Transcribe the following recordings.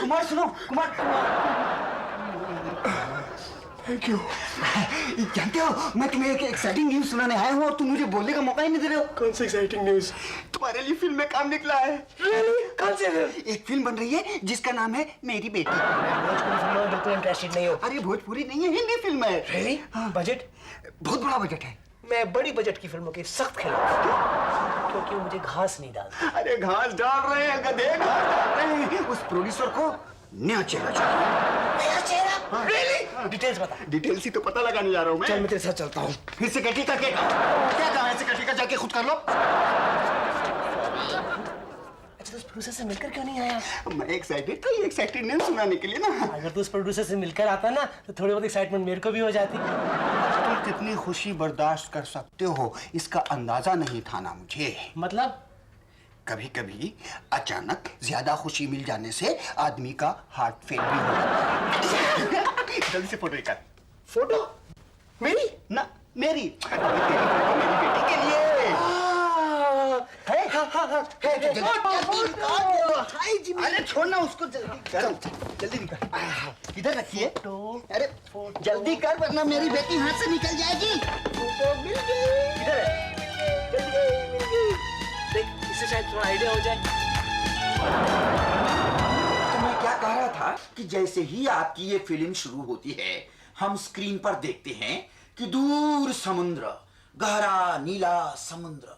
कुमार सुनो, Kumar. Thank you. जानते हो मैं तुम्हें एक एक्साइटिंग न्यूज सुनाने आया हूँ और तुम मुझे बोलने का मौका ही नहीं दे रहे हो। कौन सी एक्साइटिंग न्यूज? तुम्हारे लिए फिल्म में काम निकला है। Really? कौन सी फिल्म? एक फिल्म बन रही है जिसका नाम है मेरी बेटी। भोजपुरी फिल्म में बिल्कुल इंटरेस्टेड नहीं हो। अरे भोजपुरी नहीं है, हिंदी फिल्म है। Really? बजट? बहुत बड़ा बजट है। मैं बड़ी बजट की फिल्मों के सख्त खिलाफ हूं, क्योंकि मुझे घास नहीं डालती। अरे घास डाल रहे हैं, गधे घास डाल रहे हैं। उस प्रोड्यूसर को नया चेहरा चाहिए। मेरा चेहरा? Really? डिटेल्स बता। डिटेल्स ही तो पता लगाने जा रहा हूँ मैं। चल मैं तेरे साथ चलता हूँ। फिर सेक्रेटरी का क्या काम? क्या काम है सेक्रेटरी का? जाके खुद कर लो। अच्छा, तो उस प्रोड्यूसर से मिलकर क्यों नहीं आया? मैं एक्साइटेड था ये एक्साइटेड न्यूज़ सुनाने के लिए ना। अगर तू उस प्रोड्यूसर से मिलकर आता ना तो थोड़ी बहुत एक्साइटमेंट मेरे को भी हो जाती। तुम कितनी खुशी बर्दाश्त कर सकते हो इसका अंदाजा नहीं था ना मुझे। मतलब? कभी कभी अचानक ज्यादा खुशी मिल जाने से आदमी का हार्ट फेल भी हो जाता है। जल्दी से फोटो निकाल। फोटो? मेरी? ना मेरी। अभी तेरी फोटो मेरी बेटी के लिए है। हाय जिमी। अरे छोड़ना उसको, जल्दी कर, जल्दी निकाल। इधर रखिए। अरे जल्दी कर वरना मेरी बेटी हाथ से निकल जाएगी। फोटो मिल गई। इधर है। जल्दी मिल गई। देख, इससे शायद थोड़ा आइडिया हो जाए। तो मैं क्या कह रहा था कि जैसे ही आपकी ये फिल्म शुरू होती है हम स्क्रीन पर देखते हैं कि दूर समुद्र, गहरा नीला समुद्र,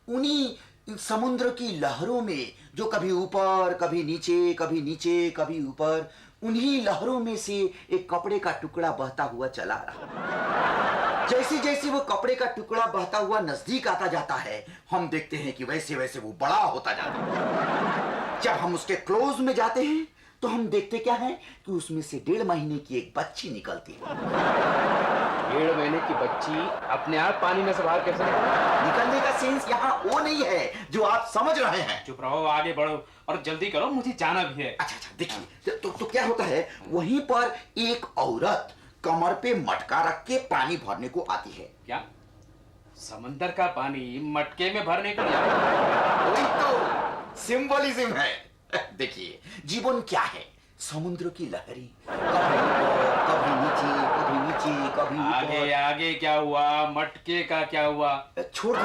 उन्हीं समुद्र की लहरों में जो कभी ऊपर कभी नीचे, कभी नीचे कभी ऊपर, उन्हीं लहरों में से एक कपड़े का टुकड़ा बहता हुआ चला रहा। जैसे जैसे वो कपड़े का टुकड़ा बहता हुआ नजदीक आता जाता है हम देखते हैं कि वैसे वैसे वो बड़ा होता जाता है। जब हम उसके क्लोज में जाते हैं तो हम देखते क्या है कि उसमें से 1.5 महीने की एक बच्ची निकलती है। 1.5 महीने की बच्ची अपने आप पानी में से बाहर कैसे निकलने का सेंस यहाँ वो नहीं है जो आप समझ रहे हैं। चुप रहो, आगे बढ़ो और जल्दी करो, मुझे जाना भी है। अच्छा देखिए तो क्या होता है, वहीं पर एक औरत कमर पे मटका रख के पानी भरने को आती है। क्या समंदर का पानी मटके में भरने के लिए? वही तो सिंबलिज्म है। देखिए जीवन क्या है, समुद्र की लहरी, कभी ऊपर कभी नीचे, कभी नीचे कभी आगे ऊपर। आगे क्या हुआ? मटके का क्या हुआ? छोड़ दी।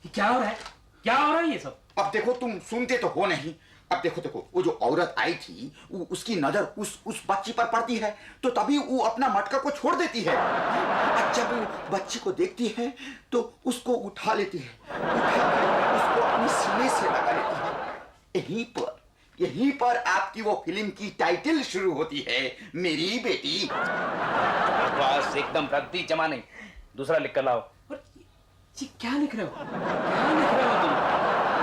क्या हो रहा है? क्या हो रहा है ये सब? अब देखो तुम सुनते तो हो नहीं। अब देखो वो जो औरत आई थी उसकी नजर उस बच्ची पर पड़ती है तो तभी वो अपना मटका को छोड़ देती है। और जब वो बच्ची को देखती है तो उसको उठा लेती है, उसको अपनी सीने से लगा लेती है। यहीं पर आपकी वो फिल्म की टाइटल शुरू होती है, मेरी बेटी। बस एकदम रद्दी जमा नहीं, दूसरा लिख कर लाओ। ये क्या लिख रहे हो? क्या लिख रहे हो तुम?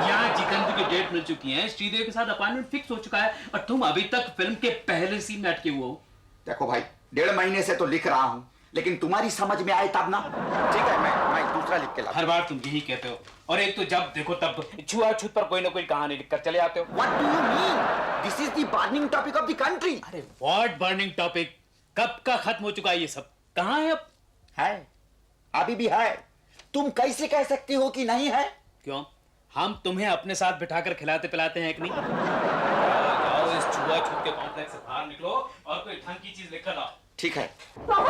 यहाँ जितेंद्र की डेट मिल चुकी है, श्रीदेव के साथ अपॉइंटमेंट फिक्स हो चुका है और तुम अभी तक फिल्म के पहले सीन में अटके हुए हो। देखो भाई 1.5 महीने से तो लिख रहा हूँ लेकिन तुम्हारी समझ में आए तब ना। ठीक है मैं दूसरा लिख के लाऊं। हर बार तुम यही कहते हो और एक तो जब देखो तब छुआछूत पर कोई ना कोई कहानी लिखकर चले आते हो। What do you mean? This is the burning topic of the country. अरे व्हाट बर्निंग टॉपिक? कब का खत्म हो चुका है ये सब? कहाँ है अब? है, अभी भी है। तुम कैसे कह सकती हो कि नहीं है? क्यों? हम तुम्हें अपने साथ बिठाकर खिलाते पिलाते हैं कि नहीं? आओ इस छुआछूत के कॉम्प्लेक्स से बाहर निकलो और कोई ढंग की चीज लिख कर लाओ। ठीक है। पापा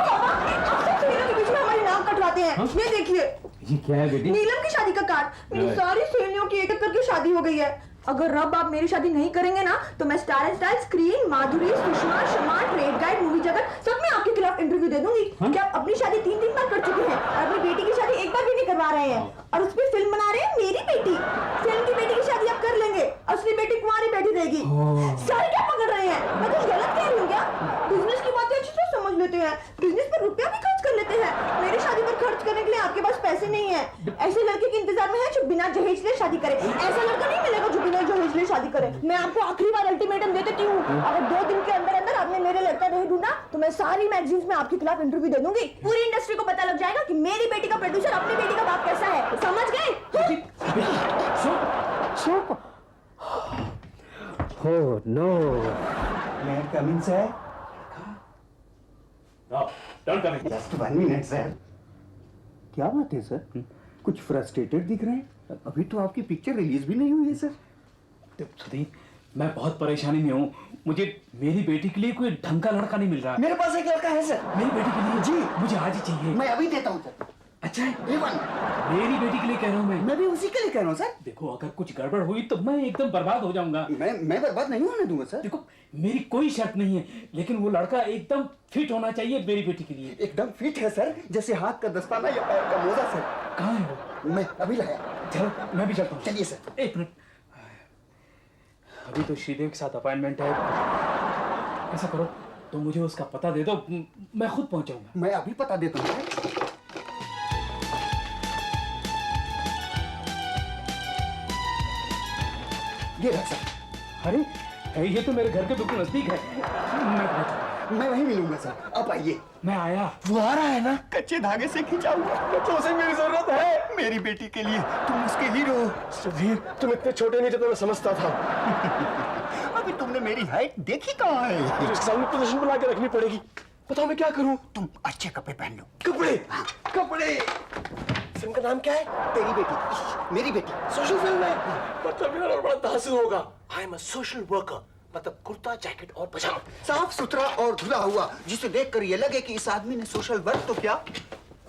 के बीच में हमारी नाक कटवाते हैं। ये देखिए, ये क्या है बेटी? नीलम की शादी का कार्ड। मेरी सारी सहेलियों की एक एक करके शादी हो गई है। अगर अब आप मेरी शादी नहीं करेंगे ना तो मैं star and style, screen, Madhuri, Sushma, Shama, trade guide, movie जगत सब में आपके खिलाफ इंटरव्यू दे दूंगी कि आप अपनी शादी 3 बार कर चुके हैं और अपनी बेटी की शादी एक बार भी नहीं करवा रहे हैं और उस पर फिल्म बना रहे हैं मेरी बेटी। फिल्म की बेटी की शादी आप कर लेंगे, असली बेटी कुंवारी बैठी रहेगी। सारे क्या पकड़ रहे हैं? मैं कुछ गलत कह रही हूँ क्या? बिजनेस की बातें अच्छे से समझ लेते हैं, बिजनेस पर रुपया भी खर्च कर लेते हैं। मेरी शादी पर खर्च करने के लिए आपके पास पैसे नहीं है। ऐसे लड़के के इंतजार में है जो बिना बिना जहेज लिए शादी करे। ऐसा लड़का नहीं मिलेगा जो बिना जहेज लिए शादी करे। मैं आपको आखिरी बार अल्टीमेटम दे देती हूँ, अगर 2 दिन के अंदर अंदर आपने मेरे लड़का नहीं ढूंढा तो मैं सारी मैगजीन्स में आपके खिलाफ इंटरव्यू दे दूंगी। पूरी इंडस्ट्री को पता लग जाएगा कि मेरी बेटी का प्रोड्यूसर अपनी बेटी का बाप कैसा है। समझ गए? Oh no. May I come in, sir? Don't come in. Just 1 minute, sir. क्या बात है सर? कुछ फ्रस्ट्रेटेड दिख रहे हैं। अभी तो आपकी पिक्चर रिलीज भी नहीं हुई है सर। सुधीर, मैं बहुत परेशानी में हूँ। मुझे मेरी बेटी के लिए कोई ढंग का लड़का नहीं मिल रहा। मेरे पास एक लड़का है सर। मेरी बेटी के लिए? जी। मुझे आज ही चाहिए। मैं अभी देता हूँ सर। अच्छा है। A1। मेरी बेटी के लिए कह रहा हूँ मैं भी उसी के लिए कह रहा हूँ सर। देखो, अगर कुछ गड़बड़ हुई तो मैं एकदम बर्बाद हो जाऊंगा। मैं बर्बाद नहीं होने दूंगा सर। देखो, मेरी कोई शर्त नहीं है, लेकिन वो लड़का एकदम फिट होना चाहिए मेरी बेटी के लिए। एकदम फिट है सर, जैसे हाथ का दस्ताना या पैर का मोजा सर। कहाँ है वो? मैं अभी लाया। चलो, मैं भी चलता हूँ। चलिए सर। 1 मिनट। अभी तो श्रीदेव के साथ अपॉइंटमेंट है। ऐसा करो, तो मुझे उसका पता दे दो, मैं खुद पहुंचाऊंगा। मैं अभी पता देता हूँ सर। ये रहा सर। अरे, ये तो मेरे घर के बिल्कुल नजदीक है। मैं वहीं मिलूंगा सर। अब आइए। मैं आया। वो आ रहा है ना, कच्चे धागे से खिंचाऊंगा। तो उसे मेरी जरूरत है मेरी बेटी के लिए। तुम उसके हीरो। सुधीर, तुम इतने छोटे नहीं जितना मैं समझता था। अभी तुमने मेरी हाइट देखी कहाँ है? मुझे सामने पोजीशन बना के रखनी पड़ेगी। बताओ मैं क्या करूं? तुम अच्छे कपड़े पहन लो। कपड़े? कपड़े? फिल्म का नाम क्या है? तेरी बेटी, मेरी बेटी। सोशल फिल्म है, मतलब यार और बड़ा तहसीन होगा। I am a social worker, मतलब कुर्ता, जैकेट और पजामा, साफ सुथरा और धुला हुआ, जिसे देखकर ये लगे कि इस आदमी ने सोशल वर्क तो क्या,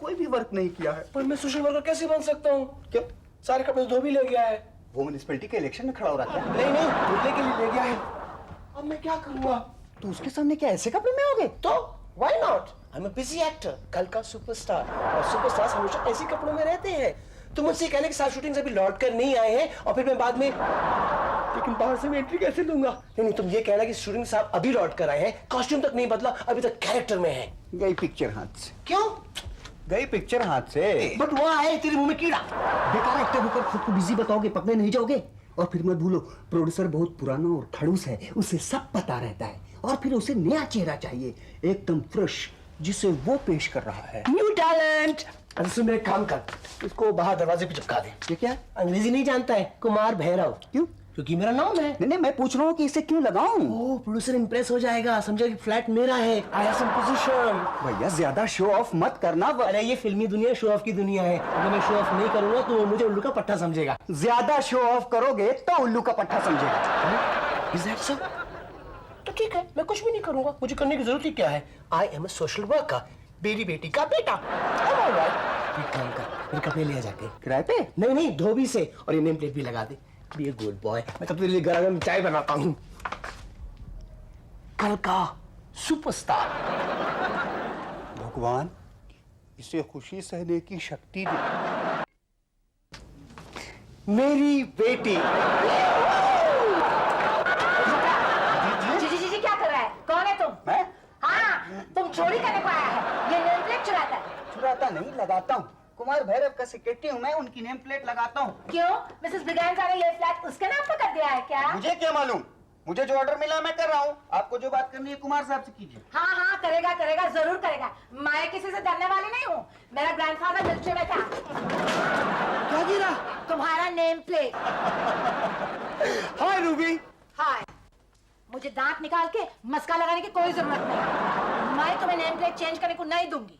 कोई भी वर्क नहीं किया है। पर मैं सोशल वर्कर कैसे बन सकता हूँ? क्यों? सारे कपड़े धो भी ले गया है। वो म्युनिसिपैलिटी के इलेक्शन में खड़ा हो रहा था। नहीं, धुलने के लिए ले गया है। अब मैं क्या करूँगा? तो उसके सामने क्या ऐसे कपड़े में होगे? तो why not? I am a busy actor, कल का सुपरस्टार, और सुपरस्टार्स हमेशा ऐसे कपड़ों में रहते हैं। तो मुझसे कहने के साथ शूटिंग से अभी लौट कर नहीं आए हैं और फिर मैं बाद में, लेकिन बाहर से मैं एंट्री कैसे लूंगा? नहीं, तुम ये कहना कि शूटिंग साहब अभी लौट कर आए हैं, कॉस्ट्यूम तक नहीं बदला, अभी तक कैरेक्टर में है। गई पिक्चर हाथ से। क्यों? गई पिक्चर हाथ से। बट वहाँ आए तेरे मुंह में कीड़ा। बेकार एक्टर होकर खुद को बिजी बताओगे, पकड़े नहीं जाओगे। और फिर मत भूलो, प्रोड्यूसर बहुत पुराना और खड़ूस है, उसे सब पता रहता है, और फिर उसे नया चेहरा चाहिए, एकदम फ्रेश, जिसे वो पेश कर रहा है। New talent. अरे सुन, मेरे काम कर, इसको बाहर दरवाजे पे चिपका दे। ये क्या? अंग्रेजी नहीं जानता है, कुमार भैरव। क्यों? क्योंकि मेरा नाम है। नहीं, मैं पूछ रहा हूँ कि इसे क्यों लगाऊं? ओह, प्रोड्यूसर इंप्रेस हो जाएगा, समझेगा कि फ्लैट मेरा है। I have some position. भैया ज्यादा शो ऑफ मत करना। अरे ये फिल्मी दुनिया शो ऑफ की दुनिया है, अगर मैं शो ऑफ नहीं करूंगा तो वो मुझे उल्लू का पट्टा समझेगा। ज्यादा शो ऑफ करोगे तो उल्लू का पट्टा समझेगा। Is that so? तो ठीक है, मैं कुछ भी नहीं करूंगा, मुझे करने की जरूरत ही क्या है? I am a social worker, मेरी बेटी का बेटा। एक काम कर, मेरे कपड़े ले जाके। किराए पे? नहीं, धोबी से, और ये नेम प्लेट भी लगा दे। Be a good boy. मैं तब तेरे लिए गरम चाय बनाता हूँ। कल का सुपरस्टार। भगवान इसे खुशी सहने की शक्ति दे। मेरी बेटी। जी क्या कर रहा है? कौन है तुम? मैं? हाँ, तुम चोरी करने को आया है। ये नेम प्लेट चुराता है। चुराता नहीं, लगाता हूँ। कुमार भैरव का सेक्रेटरी हूँ मैं, उनकी नेम प्लेट लगाता हूँ। क्यों? मिसेस ब्रिगेंजा ने ये फ्लैट उसके नाम पर कर दिया है क्या? मुझे क्या मालूम, मुझे जो ऑर्डर मिला मैं कर रहा हूँ। आपको जो बात करनी है कुमार साहब से कीजिए। हाँ, करेगा, जरूर करेगा। मैं किसी से डरने वाली नहीं हूँ। मेरा ग्रैंडफादर मिलिट्री में था। क्या गिरा? तुम्हारा नेम प्लेट। हाय रूबी। हाय। मुझे दांत निकाल के मस्का लगाने की कोई जरूरत नहीं। मैं तुम्हें नेम प्लेट चेंज करने को नहीं दूंगी।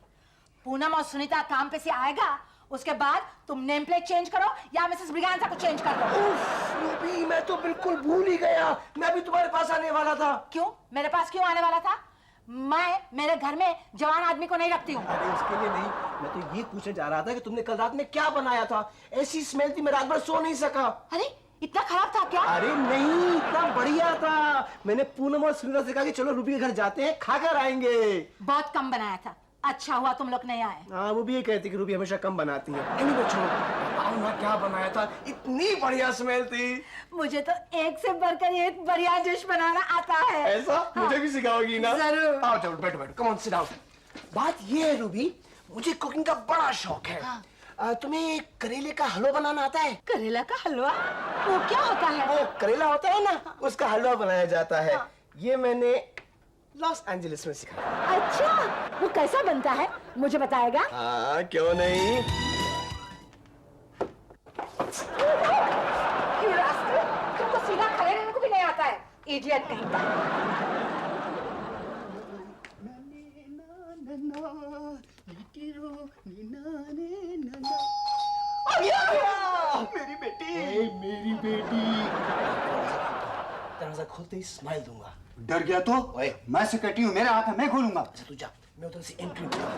पूनम और सुनीता काम पे से आएगा, उसके बाद तुम नेम प्लेट चेंज करो या मिसेस ब्रिगेंजा को चेंज कर दो। रूबी, मैं तो बिल्कुल भूल ही गया, मैं भी तुम्हारे पास आने वाला था। क्यों? मेरे पास क्यों आने वाला था? मैं मेरे घर में जवान आदमी को नहीं रखती हूँ। अरे उसके लिए नहीं, मैं तो ये पूछने जा रहा था कि तुमने कल रात में क्या बनाया था। ऐसी स्मेल थी, मैं रात भर सो नहीं सका। अरे इतना खराब था क्या? अरे नहीं, इतना बढ़िया था। मैंने पूनम और सुनीता से कहा कि चलो रूबी के घर जाते हैं, खाकर आएंगे। बहुत कम बनाया था। अच्छा हुआ तुम लोग नहीं आए। हाँ, वो भी ये कहती कि रूबी हमेशा कम बनाती है। Anyway, छोड़ो, बताओ ना क्या बनाया था, इतनी बढ़िया स्मेल थी। मुझे तो एक से बढ़कर एक बढ़िया डिश बनाना आता है। ऐसा? हाँ। मुझे भी सिखाओगी ना? जरूर। आओ चलो, बैठो, कम ऑन, सिट डाउन। बात ये है रूबी, मुझे कुकिंग का बड़ा शौक है। तुम्हें करेले का हलवा बनाना आता है? करेला का हलवा वो क्या होता है? वो करेला होता है ना, उसका हलवा बनाया जाता है। ये मैंने लॉस एंजलिस में सीखा। अच्छा, वो कैसा बनता है मुझे बताएगा? हाँ, क्यों नहीं। You rascal, तुमको सीधा खड़े रहने को भी नहीं आता है, इडियट कहीं का। मेरी बेटी, मेरी बेटी। दरवाजा खोलते ही स्माइल दूंगा। डर गया तो? मैं सिक्योरिटी हूँ, मेरा हाथ है, मैं खोलूंगा। अच्छा तू जा, मैं उधर से एंट्री दूंगा।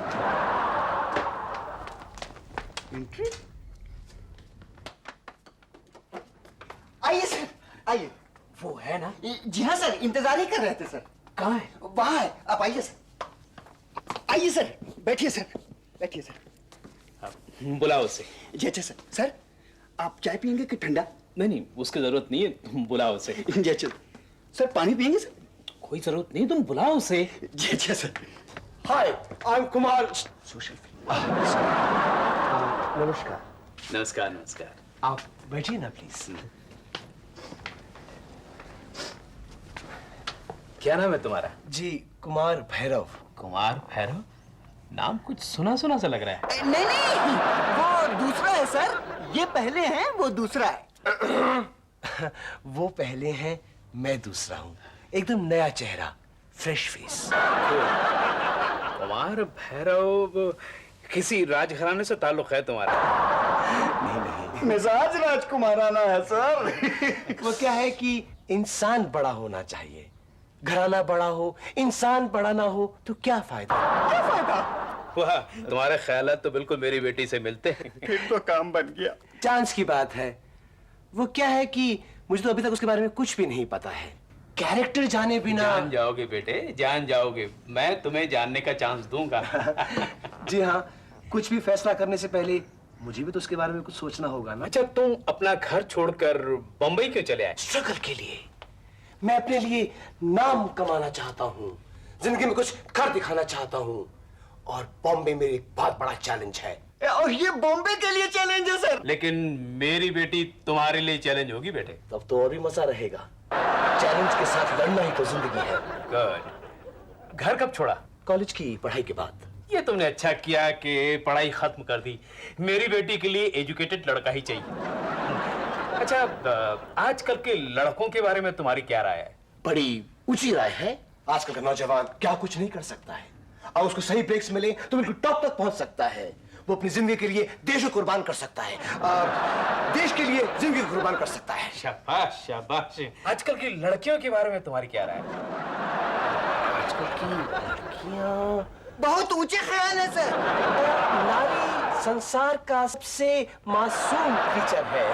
एंट्री? आइए सर, आइए। वो है ना? जी हाँ सर, इंतजार ही कर रहे थे सर। कहाँ है? वहाँ है, आप आइए सर। आइए सर, बैठिए सर, बैठिए सर। बुलाओ उसे। जी अच्छा सर। सर, आप चाय पियेंगे कि ठंडा? नहीं, उसकी जरूरत नहीं है, तुम बुलाओ उसे। जी अच्छा। सर, पानी पियेंगे सर? कोई जरूरत नहीं, तुम बुलाओ उसे। जी अच्छा sir. Hi, I am Kumar. Social नमस्कार। नमस्कार नमस्कार। आप बैठिए ना प्लीज। क्या नाम है तुम्हारा? जी, कुमार भैरव। कुमार भैरव? नाम कुछ सुना सुना सा लग रहा है। नहीं नहीं, वो दूसरा है सर। ये पहले हैं, वो दूसरा है। वो पहले हैं, मैं दूसरा हूँ। एकदम नया चेहरा, फ्रेश फेस। कुमार भैरव, किसी राजघराने से ताल्लुक है तुम्हारा? नहीं। मिजाज राजकुमाराना है सर। वो क्या है कि इंसान बड़ा होना चाहिए। घराना बड़ा हो, इंसान बड़ा ना हो तो क्या फायदा? क्या फायदा? वाह, तुम्हारे ख्यालात तो बिल्कुल मेरी बेटी से मिलते हैं। फिर तो काम बन गया। चांस की बात है। वो क्या है कि मुझे तो अभी तक उसके बारे में कुछ भी नहीं पता है। कैरेक्टर जाने बिना। जान जाओगे बेटे, जान जाओगे। मैं तुम्हें जानने का चांस दूंगा। जी हाँ, कुछ भी फैसला करने से पहले मुझे भी तो उसके बारे में कुछ सोचना होगा ना। अच्छा, तुम अपना घर छोड़कर बंबई क्यों चले आए? स्ट्रगल के लिए। मैं अपने लिए नाम कमाना चाहता हूँ, जिंदगी में कुछ कर दिखाना चाहता हूँ, और बॉम्बे मेरे एक बहुत बड़ा चैलेंज है। और ये बॉम्बे के लिए चैलेंज है सर। लेकिन मेरी बेटी तुम्हारे लिए चैलेंज होगी बेटे। तब तो और भी मजा रहेगा। चैलेंज के साथ लड़ना ही तो जिंदगी है। गुड। घर कब छोड़ा? कॉलेज की पढ़ाई के बाद। ये तुमने अच्छा किया कि पढ़ाई खत्म कर दी। मेरी बेटी के लिए एजुकेटेड लड़का ही चाहिए। अच्छा, आजकल के लड़कों के बारे में तुम्हारी क्या राय है? बड़ी ऊंची राय है। आजकल का नौजवान क्या कुछ नहीं कर सकता है, और उसको सही ब्रेक्स मिले तो बिल्कुल टॉप तक पहुंच सकता है। वो अपनी जिंदगी के लिए देश को कुर्बान कर सकता है, देश के लिए जिंदगी को कुर्बान कर सकता है। शाबाश शाबाश। आजकल की लड़कियों के बारे में तुम्हारी क्या राय है? आजकल की लड़कियां बहुत ऊंचे ख्याल है सर। नारी संसार का सबसे मासूम क्रीचर है।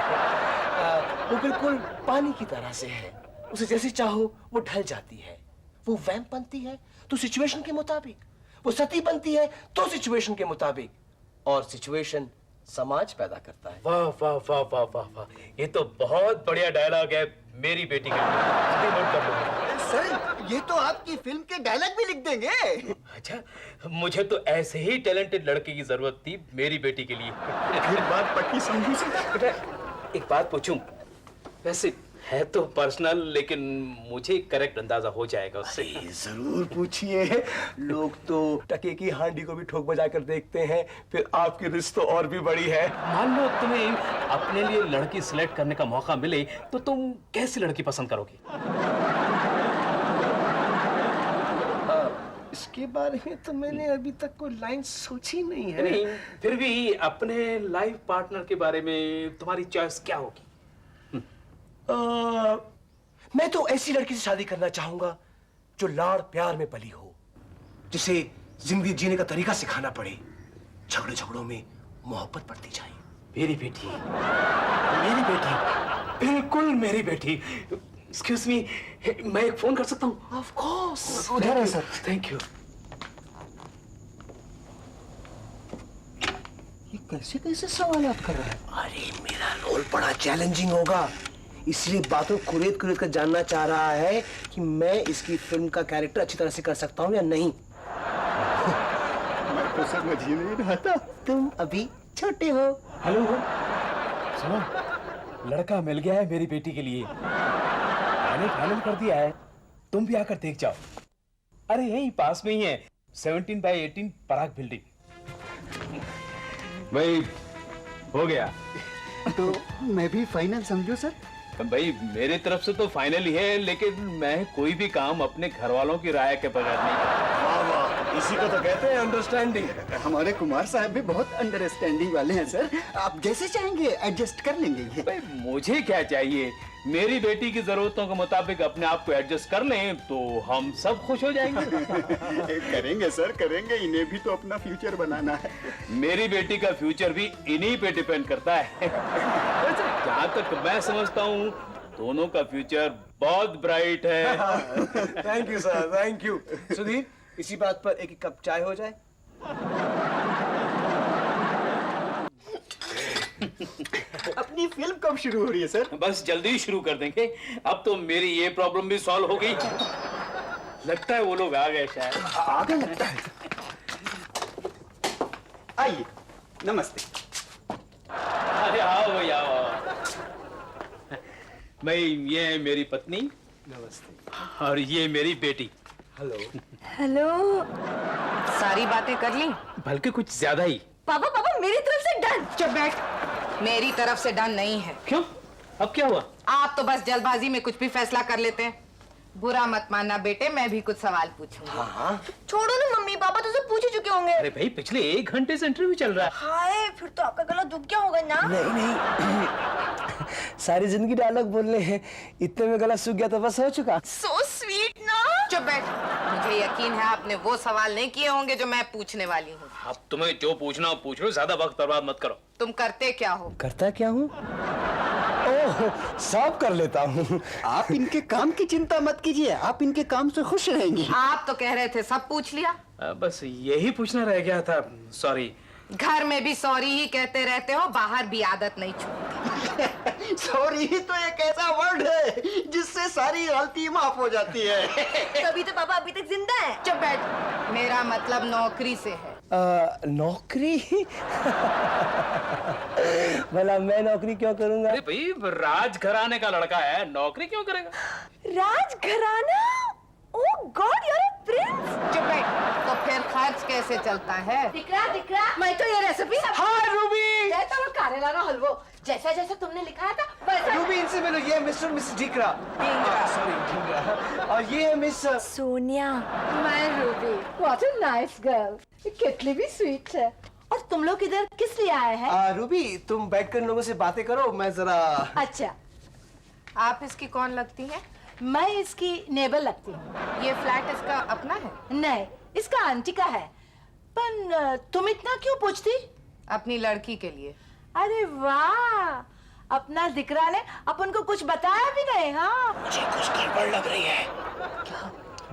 वो बिल्कुल पानी की तरह से है। उसे जैसे चाहो वो ढल जाती है। वो वैम्प बनती है तो सिचुएशन के मुताबिक, वो सती बनती है तो सिचुएशन के मुताबिक, और सिचुएशन समाज पैदा करता है। वाह वाह वाह वाह वाह वाह, ये तो बहुत बढ़िया डायलॉग है मेरी बेटी के लिए। नोट कर लो। सर, ये तो आपकी फिल्म के डायलॉग भी लिख देंगे। अच्छा, मुझे तो ऐसे ही टैलेंटेड लड़के की जरूरत थी मेरी बेटी के लिए। फिर बात पक्की समझू सर। बेटा, एक बात पूछूं? वैसे है तो पर्सनल, लेकिन मुझे करेक्ट अंदाजा हो जाएगा उससे। जरूर पूछिए। लोग तो टके की हांडी को भी ठोक बजा कर देखते हैं, फिर आपकी रिश्त तो और भी बड़ी है। मान लो तुम्हें अपने लिए लड़की सिलेक्ट करने का मौका मिले तो तुम कैसी लड़की पसंद करोगी? इसके बारे में तो मैंने अभी तक कोई लाइन सोची नहीं है। नहीं, फिर भी अपने लाइफ पार्टनर के बारे में तुम्हारी चॉइस क्या होगी? मैं तो ऐसी लड़की से शादी करना चाहूंगा जो लाड़ प्यार में पली हो, जिसे जिंदगी जीने का तरीका सिखाना पड़े, झगड़े झगड़ों में मोहब्बत बढ़ती जाए। मेरी बेटी, मेरी बेटी, बिल्कुल मेरी बेटी। एक्सक्यूज मी, मैं एक फोन कर सकता हूँ? Of course. उधर है सर। Thank you. ये कैसे कैसे सवाल कर रहा है? अरे मेरा रोल बड़ा चैलेंजिंग होगा, इसलिए बातों कुरेद कुरेद कर जानना चाह रहा है कि मैं इसकी फिल्म का कैरेक्टर अच्छी तरह से कर सकता हूँ या नहीं। मैं तो समझ ही नहीं रहा था। तुम अभी छोटे हो। हेलो, सुनो, लड़का मिल गया है मेरी बेटी के लिए। मैंने फाइनल कर दिया है, तुम भी आकर देख जाओ। अरे यही पास में ही है, 17/18 पराग बिल्डिंग। भाई हो गया। तो मैं भी फाइनल समझू सर? भाई मेरी तरफ से तो फाइनल ही है, लेकिन मैं कोई भी काम अपने घर वालों की राय के बगैर नहीं करता। वाह वाह, इसी को तो कहते हैं अंडरस्टैंडिंग। हमारे कुमार साहब भी बहुत अंडरस्टैंडिंग वाले हैं सर। आप जैसे चाहेंगे एडजस्ट कर लेंगे ये। भाई मुझे क्या चाहिए, मेरी बेटी की जरूरतों के मुताबिक अपने आप को एडजस्ट कर लें तो हम सब खुश हो जाएंगे। करेंगे सर, करेंगे। इन्हें भी तो अपना फ्यूचर बनाना है। मेरी बेटी का फ्यूचर भी इन्हीं पे डिपेंड करता है। वैसे जहाँ तक मैं समझता हूँ दोनों का फ्यूचर बहुत ब्राइट है। Thank you sir, thank you. Sudhir, इसी बात पर एक कप चाय हो जाए। अपनी फिल्म कब शुरू हो रही है सर? बस जल्दी ही शुरू कर देंगे। अब तो मेरी ये प्रॉब्लम भी सॉल्व हो गई। लगता है वो लोग आ गए शायद। आगे लगता है। आइए, नमस्ते। अरे आओ भैया आओ। भाई ये है मेरी पत्नी। नमस्ते। और ये मेरी बेटी। हेलो। सारी बातें कर ली? बल्कि कुछ ज्यादा ही। पापा पापा मेरी तरफ से डन। चुप बैठ। मेरी तरफ से डन नहीं है। क्यों? अब क्या हुआ? आप तो बस जल्दबाजी में कुछ भी फैसला कर लेते हैं। बुरा मत मानना बेटे, मैं भी कुछ सवाल पूछूंगी। छोड़ो ना मम्मी, पापा तो सब पूछ ही चुके होंगे। अरे भाई पिछले 1 घंटे से इंटरव्यू चल रहा है। हाय, फिर तो आपका गला दुख गया होगा ना? नहीं, सारी जिंदगी डायलॉग बोलने हैं, इतने में गला सूख गया तो बस हो चुका। सो स्वीट ना। चुप बैठ। मुझे यकीन है आपने वो सवाल नहीं किए होंगे जो मैं पूछने वाली हूँ। अब तुम्हें जो पूछना हो पूछ लो, ज्यादा वक्त बर्बाद मत करो। तुम करते क्या हो? करता क्या हूँ? ओह, सब कर लेता हूँ। आप इनके काम की चिंता मत कीजिए, आप इनके काम से खुश रहेंगी। आप तो कह रहे थे सब पूछ लिया। बस यही पूछना रह गया था। सॉरी। घर में भी सॉरी ही कहते रहते हो, बाहर भी आदत नहीं छूटती। सॉरी तो एक ऐसा वर्ड है जिससे सारी गलती माफ हो जाती है। तभी तो पापा अभी तक जिंदा है। चुप बैठ। मेरा मतलब नौकरी से है। नौकरी? भला मैं नौकरी क्यों करूंगा? अरे भाई राजघराने का लड़का है, नौकरी क्यों करेगा? राजघराना? Oh God, you are a prince. चुप बैठ। तो फिर खर्च कैसे चलता है? दिख रहा मैं तो ये रेसिपी हाय रूबी। जैसा वो करेला ना हलवो, जैसा जैसा तुमने लिखाया था वैसा। रूबी, इनसे मिलो। ये मिस्टर मिस ढीकरा। सॉरी, ढीकरा। और ये है मिस सोनिया। मैं Ruby. What a nice girl. कितनी भी स्वीट है। और तुम लोग इधर किस लिए आए हैं? रूबी, तुम बैठकर इन लोगों से बातें करो, मैं जरा। अच्छा, आप इसकी कौन लगती हैं? मैं इसकी नेबर लगती हूँ। ये फ्लैट इसका अपना है? नहीं, इसका आंटी का है। पर तुम इतना क्यों पूछती? अपनी लड़की के लिए। अरे वाह, अपना दिकरा ने अपन को कुछ बताया भी नहीं। हाँ, मुझे कुछ गड़बड़ लग रही है।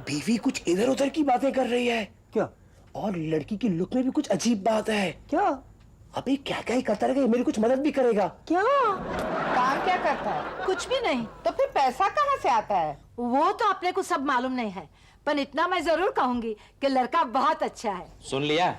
बीवी कुछ इधर उधर की बातें कर रही है क्या? और लड़की की लुक में भी कुछ अजीब बात है क्या? अभी क्या क्या ही करता रहेगा, मेरी कुछ मदद भी करेगा क्या? काम क्या करता है? कुछ भी नहीं। तो फिर पैसा कहाँ से आता है? वो तो अपने को सब मालूम नहीं है, पर इतना मैं जरूर कहूंगी कि लड़का बहुत अच्छा है। सुन लिया?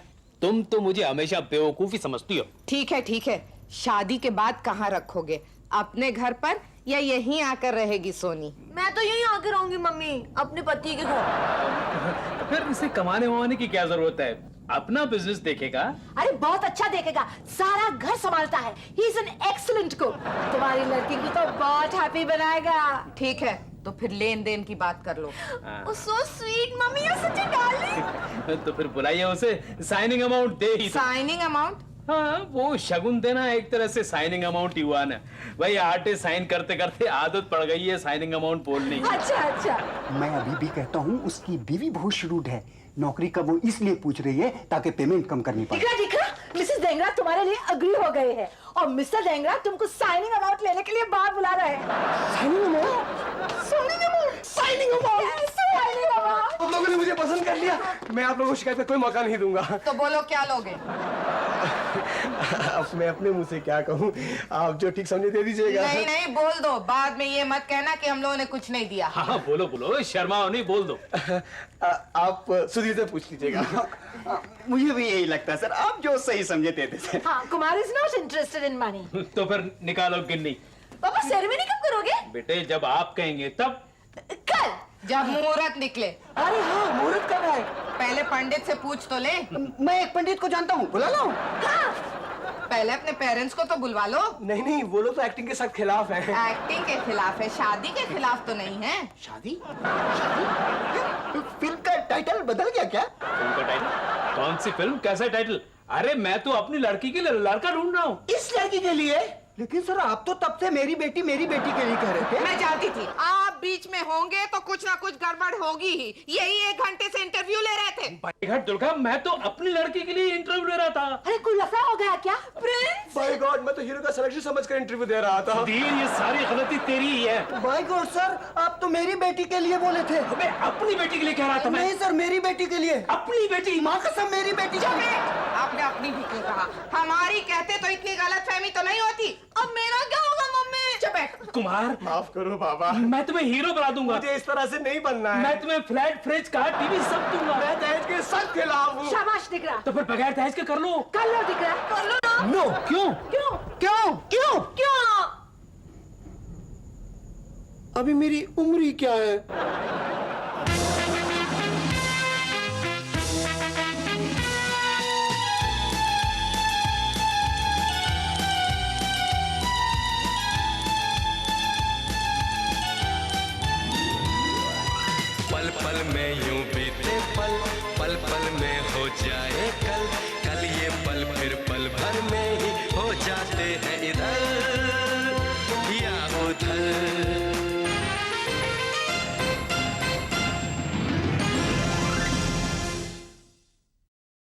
तुम तो मुझे हमेशा बेवकूफी समझती हो। ठीक है ठीक है, शादी के बाद कहाँ रखोगे? अपने घर पर या यहीं आकर रहेगी सोनी? मैं तो यहीं आकर रहूंगी मम्मी, अपने पति के घर। फिर इसे कमाने वमाने की क्या जरूरत है? अपना बिजनेस देखेगा। अरे बहुत अच्छा देखेगा, सारा घर संभालता है। He is an excellent cook. तुम्हारी लड़की को तो बहुत हैप्पी बनाएगा। ठीक है, तो फिर लेन देन की बात कर लो। Oh so sweet mummy, you are such a darling. तो फिर बुलाइए उसे, साइनिंग अमाउंट दे ही। Signing amount? हाँ, वो शगुन देना एक तरह से साइनिंग अमाउंट ही हुआ ना। भाई आर्टिस्ट साइन करते करते आदत पड़ गई है साइनिंग अमाउंट बोलने की। अच्छा अच्छा। मैं अभी भी कहता हूँ उसकी बीवी बहुत श्रूड है। नौकरी का वो इसलिए पूछ रही है ताकि पेमेंट कम करनी पड़े। दिख रहा मिसेस देंगरा तुम्हारे लिए अग्री हो गए हैं और मिस्टर देंगरा तुमको साइनिंग अमाउंट लेने के लिए बाहर बुला रहे हैं। Signing amount? Signing amount? Signing amount? तुम लोगों ने मुझे पसंद कर लिया, मैं आप लोगों को शिकायत का कोई मौका नहीं दूंगा। तो बोलो क्या लोगे? अब मैं अपने मुंह से क्या कहूँ, आप जो ठीक समझे दे दीजिएगा। नहीं नहीं, बोल दो, बाद में ये मत कहना कि हम लोगों ने कुछ नहीं दिया। हाँ बोलो बोलो, शर्माओ नहीं, बोल दो। आप सुधीर से पूछ लीजिएगा। मुझे भी यही लगता है सर, आप जो सही समझे देते सर। हाँ, Kumar is not interested in money. तो फिर निकालो गिन्नी। पापा सेरेमनी कब करोगे? बेटे जब आप कहेंगे तब। कल। जब मुहूर्त निकले। अरे हाँ, मुहूर्त कब है? पहले पंडित से पूछ तो ले। मैं एक पंडित को जानता हूँ, बुला लाऊं? पहले अपने पेरेंट्स को तो बुलवा लो। नहीं नहीं, वो लोग तो एक्टिंग के साथ खिलाफ हैं। एक्टिंग के खिलाफ है, शादी के खिलाफ तो नहीं है। शादी? फिल्म का टाइटल बदल गया क्या? फिल्म का टाइटल? कौन सी फिल्म, कैसा टाइटल? अरे मैं तो अपनी लड़की के लिए लड़का ढूंढ रहा हूँ। इस लड़की के लिए? लेकिन सर आप तो तब से मेरी बेटी के लिए कह रहे थे। मैं जानती थी आप बीच में होंगे तो कुछ ना कुछ गड़बड़ होगी ही। यही 1 घंटे से इंटरव्यू ले रहे थे। दुर्गा, मैं तो अपनी लड़की के लिए इंटरव्यू ले रहा था। अरे कोई लफड़ा हो गया क्या? प्रिंस? बाय गॉड, मैं तो हीरो का सिलेक्शन समझकर इंटरव्यू दे रहा था। ये सारी गलती तेरी ही है। बाय गॉड सर, आप तो मेरी बेटी के लिए बोले थे। मैं अपनी बेटी के लिए कह रहा था। मैं नहीं सर, मेरी बेटी के लिए। अपनी बेटी? माँ कसम, मेरी बेटी के लिए। आपने अपनी भी क्यों कहा? हमारी कहते तो इतनी गलतफहमी तो नहीं होती। अब मेरा क्या होगा मम्मी? चुप बैठ। कुमार, माफ करो बाबा, मैं तुम्हें हीरो बना दूंगा। मुझे इस तरह से नहीं बनना है। मैं तुम्हें फ्लैट, फ्रिज, कार, टीवी सब दूंगा। मैं दहेज के सख्त खिलाफ हूँ। शाबाश दिख रहा। तो फिर बगैर दहेज के कर लो। कर लो दिख रहा, कर लो ना। नो। क्यों? क्यों? क्यों? क्यों? क्यों? अभी मेरी उम्र ही क्या है? पल पल में यूं